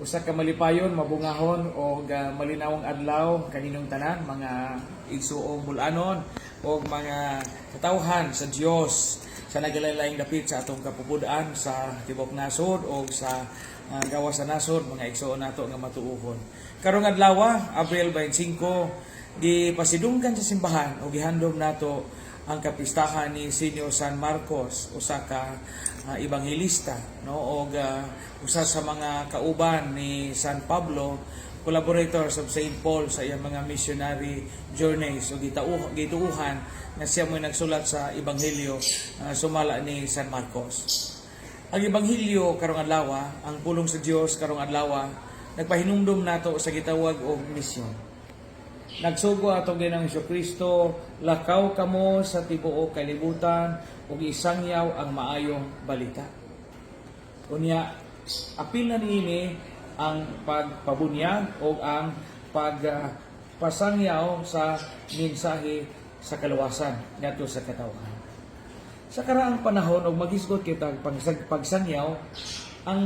Usa ka malipayon, mabungahon o malinawang adlaw kaninong tanan mga igsuong bulanon o mga katawhan sa Dios sa nagalalayang dapit sa atong kapupudan sa tibok nasod o sa gawas sa nasod mga igsuon nato nga matuuhon. Karong adlaw, Abril 25, gipasidunggan sa simbahan o gihandom nato ang kapistahan ni Senyor San Marcos, usa ka ebanghelista, no, o usa sa mga kauban ni San Pablo, collaborators of St. Paul sa iyang mga missionary journeys. So gituuhan nga siya mo nagsulat sa ebanghelyo sumala ni San Marcos. Ang ebanghelyo karong adlaw, ang pulong sa Dios karong adlaw, nagpahinumdum nato sa gitawag og misyon. Nagsugo atong Ginoong Jesucristo, lakaw kamo sa tibuok kalibutan ug isangyaw ang maayong balita. Unya, apil na niini ang pagpabunyag o ang pagpasangyaw sa mensahe sa kaluwasan ngadto sa katawhan. Sa karaang panahon og maghisgot kita pagsangyaw ang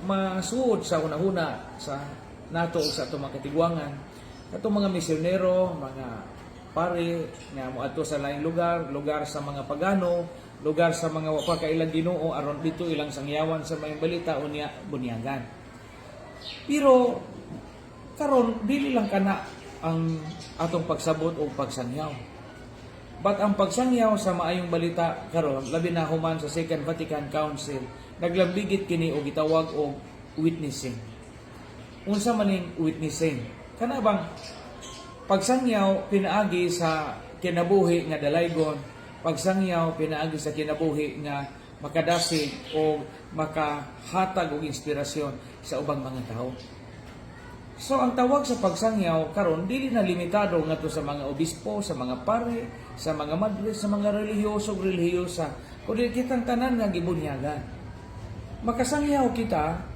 masuod sa una-una sa nato sa atong mga katigwangan. Katong mga misyonero, mga pari nga moadto sa laing lugar sa mga pagano, lugar sa mga wa pa kailang Ginoo aron dito ilang sangyawan sa mga balita unya bunyagan. Pero karon dili lang kana ang atong pagsabot o pagsangyaw. But ang pagsangyaw sa maayong balita karon labi na human sa Second Vatican Council, naglambigit kini og gitawag og witnessing. Unsa man ning witnessing? Kana bang pagsangyaw pinaagi sa kinabuhi nga dalaygon, pagsangyaw pinaagi sa kinabuhi nga makadasig o makahatag og inspirasyon sa ubang mga tao. So ang tawag sa pagsangyaw karon dili na limitado ngadto sa mga obispo, sa mga pare, sa mga madre, sa mga relihiyoso ug relihiyosa, kundi kitang tanan nga gibunyagan. Makasangyaw kita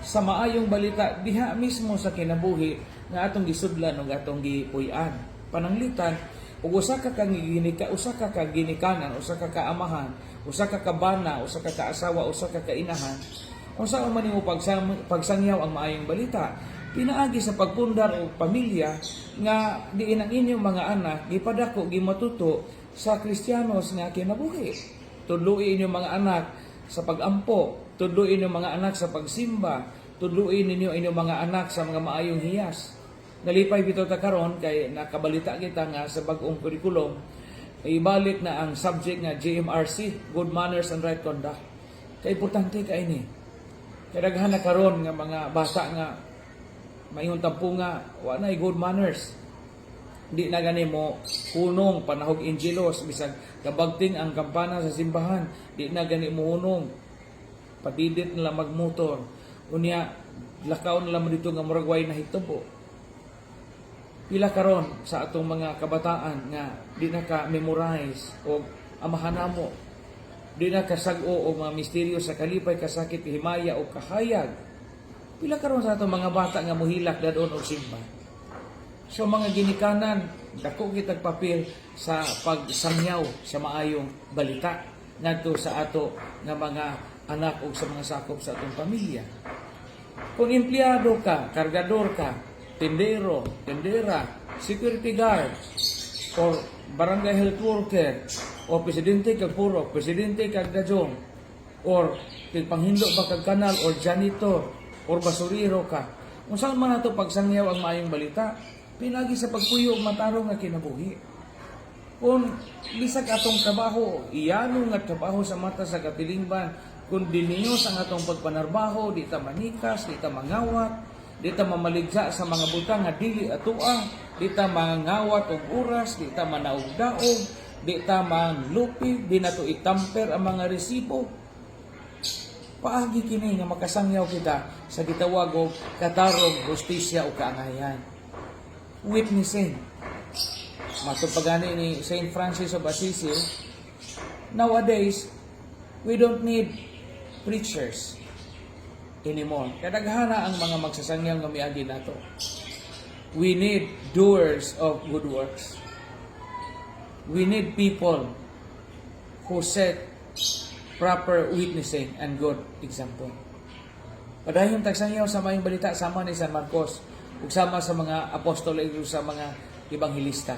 sa maayong balita diha mismo sa kinabuhi nga atong gisudlan ug atong gipuy-an. Pananglitan ug usa ka ginikanan, usa ka kaamahan, usa ka kabana, usa ka kaasawa, usa ka kainahan. Unsa man nimo pagsangyaw ang maayong balita? Pinaagi sa pagpundar og pamilya nga diin ang inyong mga anak gipadako gimatuto sa Kristiyanos nga kinabuhi. Tudluin inyong mga anak sa pagampo, tudluin inyong mga anak sa pagsimba, tudluin ninyo inyong mga anak sa mga maayong hiyas. Nalipay bitaw ta karon kay nakabalita kita nga sa bag-ong kurikulum ibalik na ang subject nga GMRC, Good Manners and Right Conduct. Kay importante kay ini. Kay daghan na karon nga mga bata nga mayong tampo nga wa nay good manners. Di na gani mo hunong panahog injilos bisag kabagting ang kampana sa simbahan, di na gani mo hunong padidit nila magmotor. Unya lakaw nila mo dito nga murag way nahitabo. Pila karon sa atong mga kabataan nga di na ka memorize o amahanamo, di na kasag-o og mga misteryo sa kalipay, kasakit, himaya o kahayag. Pila karon sa atong mga bata nga mohilak dadon og simba. So mga ginikanan, dako kitag papel sa pagsangyaw sa maayong balita ngadto sa ato nga mga anak o sa mga sakop sa atong pamilya. Kung empleyado ka, kargador ka, tendero, tendera, security guard, or barangay health worker, o presidente kag puro, presidente kag dajong, or panghindo ba kag kanal, or janitor, or basurero ka. Kung saan man nato pagsangyaw ang maayong balita, pinagi sa pagpuyo matarong nga kinabuhi. Kung bisag atong trabaho, iyano nga trabaho sa mata sa katilingban, kung diniyos ang atong pagpanarbaho, di ta manikas, di ta mangawat, di ta mamaligsa sa mga butang nga dili atoa, di ta mangawat og oras, di ta manaog-daog, di ta manlupi, di na to itamper ang mga resibo. Paagi kini nga makasangyaw kita sa gitawag og katarong, hustisya o kaangayan. Witnessing. Matupagani ni Saint Francis of Assisi, nowadays, we don't need preachers anymore. Kadaghana ang mga magsasangyaw nga miagi nato. We need doers of good works. We need people who set proper witnessing and good example. Padayon tagsangyaw sa maayong balita sama ni San Marcos ug sama sa mga apostol ug sa mga ebanghelista.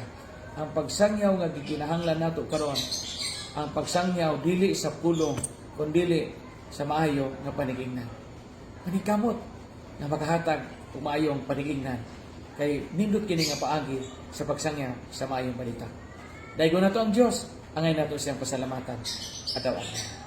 Ang pagsangyaw nga gikinahanglan nato karon, ang pagsangyaw dili sa pulong kundi sa maayo nga panigingnan. Paningkamot na makahatag og maayong panigingnan kay nindot kini nga paagi sa pagsangyaw sa maayong balita. Daygon nato ang Dios, angay nato siyang pasalamatan adlaw-adlaw.